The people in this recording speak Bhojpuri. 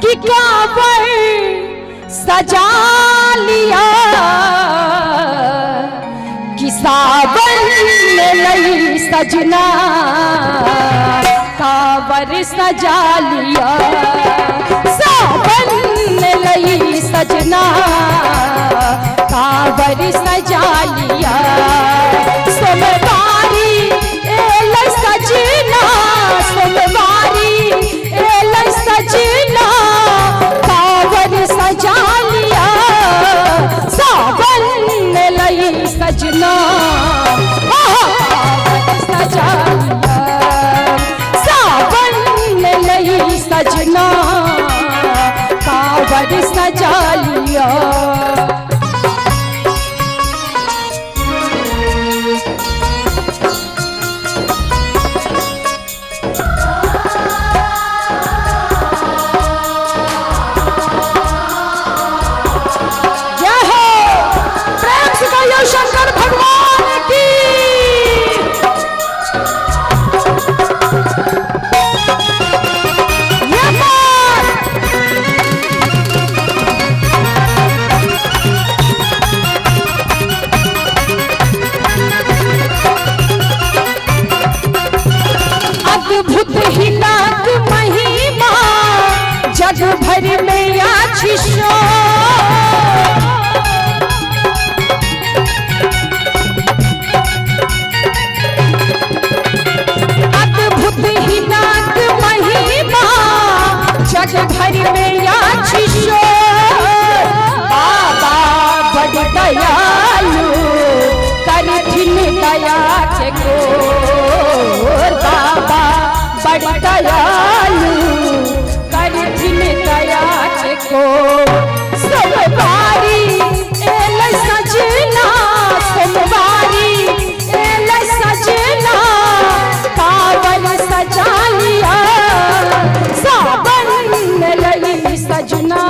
कि कांवर सजा लिया कि सावन में लई सजना कांवर सजा लिया सावन में लई सजना कांवर सजा लिया सोमवारी एल सजना सोमवारी एल सजना कांवर सजा लिया सावन में लई सजना कांवर सजा लिया सावन में लई सजना कांवर सजा लिया। शंकर भगवान की अद्भुत ही नाक महिमा जग भर में आशीषो जग भर में आशीषो बाबा बड़ दयालु करथिन दया के गोर बाबा बड़ दयालु करथिन दया के गोर सोमवारी एल सजना सोमवारी एल सजना कांवर सजा लिया सावन में लई सजना